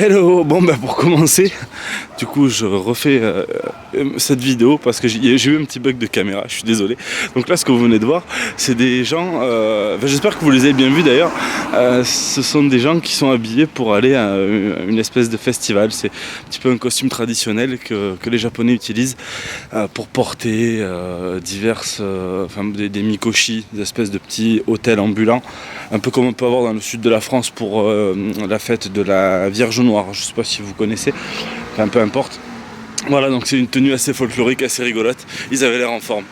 Hello, bon pour commencer, du coup je refais cette vidéo parce que j'ai eu un petit bug de caméra, je suis désolé. Donc là ce que vous venez de voir, c'est des gens, j'espère que vous les avez bien vus d'ailleurs, ce sont des gens qui sont habillés pour aller à une espèce de festival. C'est un petit peu un costume traditionnel que les Japonais utilisent pour porter des mikoshi, des espèces de petits hôtels ambulants, un peu comme on peut avoir dans le sud de la France pour la fête de la Vierge Noire. Je ne sais pas si vous connaissez, enfin peu importe. Voilà, donc c'est une tenue assez folklorique, assez rigolote. Ils avaient l'air en forme.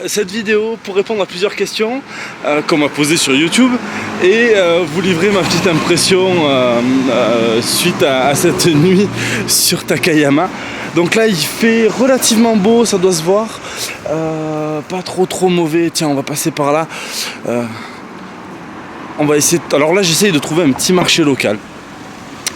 Cette vidéo pour répondre à plusieurs questions qu'on m'a posées sur YouTube et vous livrer ma petite impression suite à cette nuit sur Takayama. Donc là il fait relativement beau, ça doit se voir. Pas trop mauvais. Tiens, on va passer par là. On va essayer. Alors là j'essaye de trouver un petit marché local.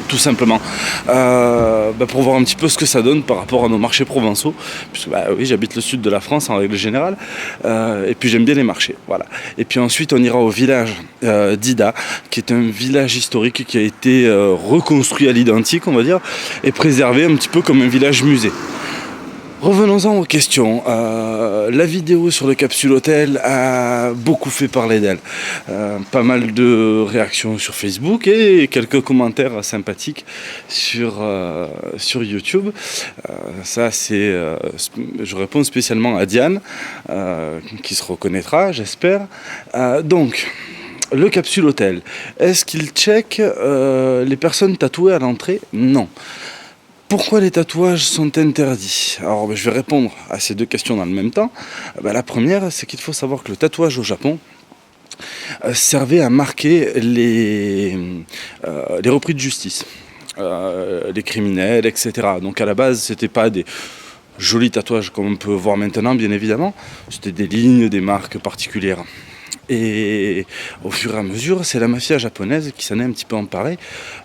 Tout simplement pour voir un petit peu ce que ça donne par rapport à nos marchés provençaux, puisque oui, j'habite le sud de la France en règle générale, et puis j'aime bien les marchés, voilà. Et puis ensuite on ira au village d'Ida, qui est un village historique qui a été reconstruit à l'identique, on va dire, et préservé un petit peu comme un village musée. Revenons-en aux questions. La vidéo sur le capsule hôtel a beaucoup fait parler d'elle. Pas mal de réactions sur Facebook et quelques commentaires sympathiques sur YouTube. Je réponds spécialement à Diane, qui se reconnaîtra, j'espère. Donc, le capsule hôtel. Est-ce qu'il check les personnes tatouées à l'entrée ? Non. Pourquoi les tatouages sont interdits ? Alors je vais répondre à ces deux questions dans le même temps. La première, c'est qu'il faut savoir que le tatouage au Japon servait à marquer les repris de justice, les criminels, etc. Donc à la base, c'était pas des jolis tatouages comme on peut voir maintenant, bien évidemment. C'était des lignes, des marques particulières. Et au fur et à mesure, c'est la mafia japonaise qui s'en est un petit peu emparée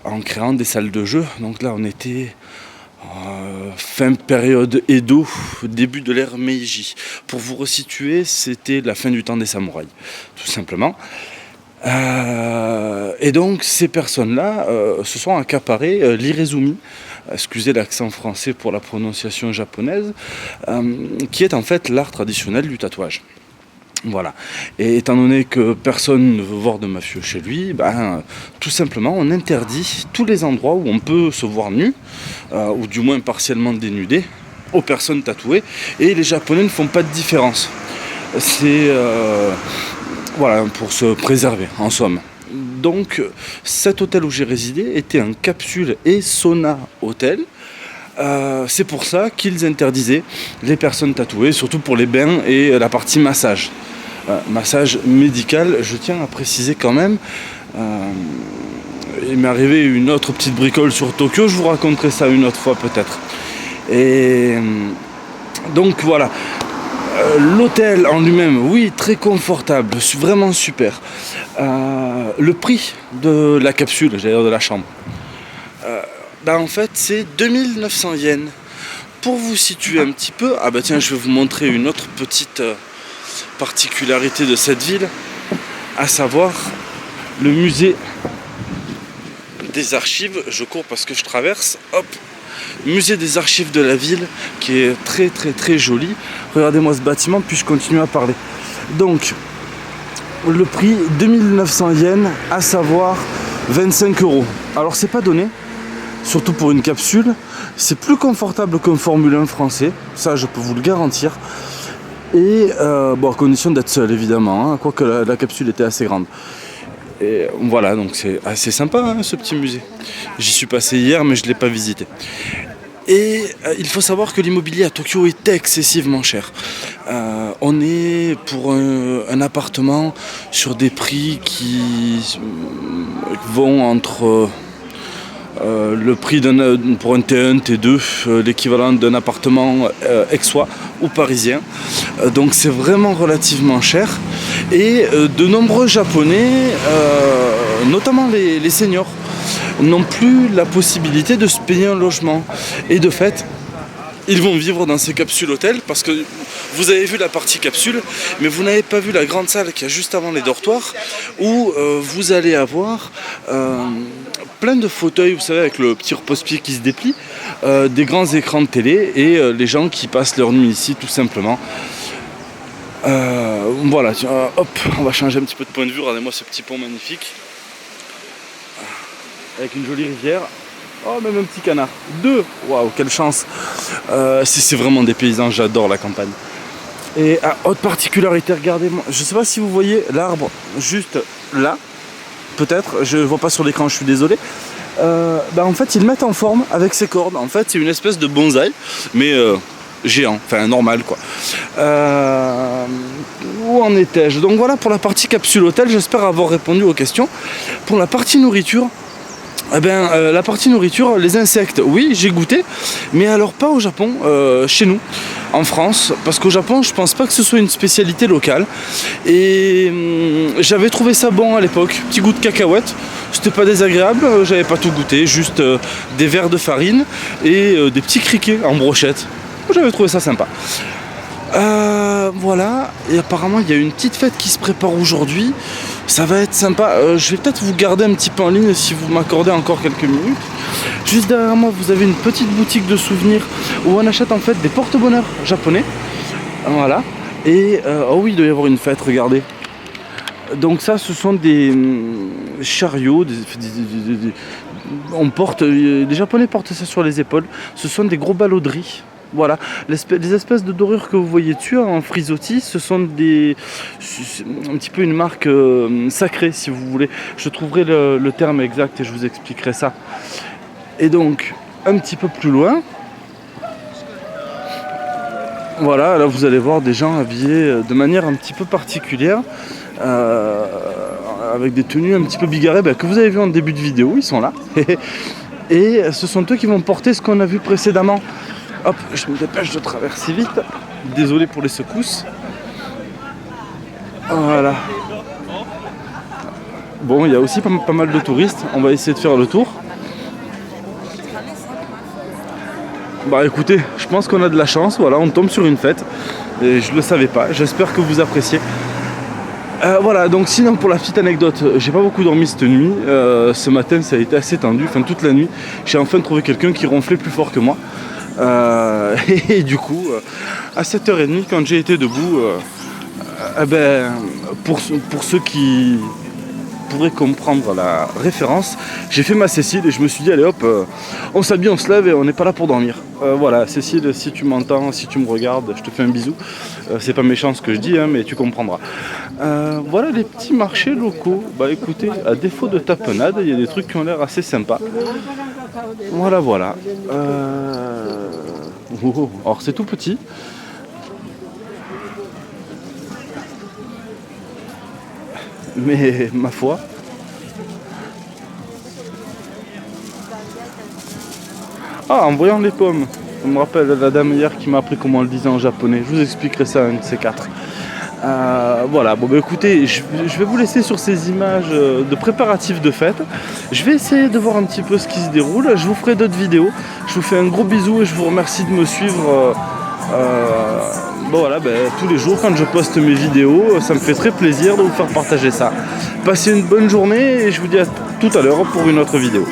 en créant des salles de jeu. Donc là, on était fin période Edo, début de l'ère Meiji. Pour vous resituer, c'était la fin du temps des samouraïs, tout simplement. Et donc ces personnes-là se sont accaparées l'irezumi, excusez l'accent français pour la prononciation japonaise, qui est en fait l'art traditionnel du tatouage. Voilà. Et étant donné que personne ne veut voir de mafieux chez lui, tout simplement on interdit tous les endroits où on peut se voir nu, ou du moins partiellement dénudé, aux personnes tatouées, et les Japonais ne font pas de différence. C'est pour se préserver en somme. Donc cet hôtel où j'ai résidé était un capsule et sauna hôtel. C'est pour ça qu'ils interdisaient les personnes tatouées, surtout pour les bains et la partie massage. Massage médical, je tiens à préciser quand même. Il m'est arrivé une autre petite bricole sur Tokyo, je vous raconterai ça une autre fois peut-être. Et donc voilà. L'hôtel en lui-même, oui, très confortable, vraiment super. Le prix de la capsule, j'allais dire de la chambre. En fait c'est 2900 yens. Pour vous situer un petit peu, tiens, je vais vous montrer une autre petite particularité de cette ville, à savoir le musée des archives. Je cours parce que je traverse, musée des archives de la ville, qui est très très très joli. Regardez-moi ce bâtiment, puis je continue à parler. Donc le prix 2900 yens, à savoir 25 €. Alors c'est pas donné, surtout pour une capsule. C'est plus confortable qu'un Formule 1 français, ça je peux vous le garantir. Et à condition d'être seul évidemment, quoique la capsule était assez grande. Et voilà, donc c'est assez sympa ce petit musée. J'y suis passé hier mais je ne l'ai pas visité. Et il faut savoir que l'immobilier à Tokyo est excessivement cher. On est pour un appartement sur des prix qui vont entre le prix pour un T1, T2, l'équivalent d'un appartement aixois ou parisien. Donc c'est vraiment relativement cher. Et de nombreux Japonais, notamment les seniors, n'ont plus la possibilité de se payer un logement. Et de fait, ils vont vivre dans ces capsules hôtels parce que vous avez vu la partie capsule, mais vous n'avez pas vu la grande salle qui est juste avant les dortoirs où vous allez avoir plein de fauteuils, vous savez, avec le petit repose-pied qui se déplie, des grands écrans de télé et les gens qui passent leur nuit ici tout simplement. Voilà, hop, on va changer un petit peu de point de vue. Regardez-moi ce petit pont magnifique avec une jolie rivière. Oh, même un petit canard. 2. Waouh, quelle chance. C'est vraiment des paysans, j'adore la campagne. Et autre particularité, regardez-moi, je sais pas si vous voyez l'arbre juste là, peut-être, je ne vois pas sur l'écran, je suis désolé. En fait, ils le mettent en forme avec ses cordes. En fait, c'est une espèce de bonsaï, mais géant, enfin normal quoi. Où en étais-je? Donc voilà pour la partie capsule hôtel, j'espère avoir répondu aux questions. Pour la partie nourriture, la partie nourriture, les insectes, oui, j'ai goûté, mais alors pas au Japon, chez nous, en France, parce qu'au Japon, je pense pas que ce soit une spécialité locale. Et j'avais trouvé ça bon à l'époque, petit goût de cacahuète, c'était pas désagréable, j'avais pas tout goûté, juste des verres de farine et des petits criquets en brochette. J'avais trouvé ça sympa. Voilà, et apparemment il y a une petite fête qui se prépare aujourd'hui. Ça va être sympa. Je vais peut-être vous garder un petit peu en ligne si vous m'accordez encore quelques minutes. Juste derrière moi, vous avez une petite boutique de souvenirs où on achète en fait des porte-bonheur japonais. Voilà. Et oh oui, il doit y avoir une fête, regardez. Donc ça, ce sont des chariots. Les Japonais portent ça sur les épaules. Ce sont des gros ballots de riz. Voilà, les espèces de dorures que vous voyez dessus en frisottis, ce sont un petit peu une marque sacrée si vous voulez. Je trouverai le terme exact et je vous expliquerai ça. Et donc, un petit peu plus loin, voilà, là vous allez voir des gens habillés de manière un petit peu particulière, avec des tenues un petit peu bigarrées que vous avez vu en début de vidéo, ils sont là. Et ce sont eux qui vont porter ce qu'on a vu précédemment. Hop, je me dépêche de traverser vite. Désolé pour les secousses. Voilà. Bon, il y a aussi pas mal de touristes. On va essayer de faire le tour. Bah écoutez, je pense qu'on a de la chance. Voilà, on tombe sur une fête. Et je ne le savais pas. J'espère que vous appréciez. Voilà, donc sinon pour la petite anecdote, j'ai pas beaucoup dormi cette nuit. Ce matin, ça a été assez tendu. Enfin, toute la nuit, j'ai enfin trouvé quelqu'un qui ronflait plus fort que moi. Et du coup, à 7h30, quand j'ai été debout, pour ceux qui pourraient comprendre la référence, j'ai fait ma Cécile et je me suis dit allez hop, on s'habille, on se lève et on n'est pas là pour dormir. Voilà, Cécile, si tu m'entends, si tu me regardes, je te fais un bisou. C'est pas méchant ce que je dis, hein, mais tu comprendras. Voilà les petits marchés locaux. Bah écoutez, à défaut de tapenade, il y a des trucs qui ont l'air assez sympas. Voilà, voilà. Alors c'est tout petit. Mais ma foi. Ah, en voyant les pommes. Je me rappelle la dame hier qui m'a appris comment on le disait en japonais. Je vous expliquerai ça un de ces quatre. Voilà, bon bah écoutez, je vais vous laisser sur ces images de préparatifs de fête. Je vais essayer de voir un petit peu ce qui se déroule. Je vous ferai d'autres vidéos. Je vous fais un gros bisou et je vous remercie de me suivre bon voilà, tous les jours quand je poste mes vidéos. Ça me fait très plaisir de vous faire partager ça. Passez une bonne journée et je vous dis à tout à l'heure pour une autre vidéo.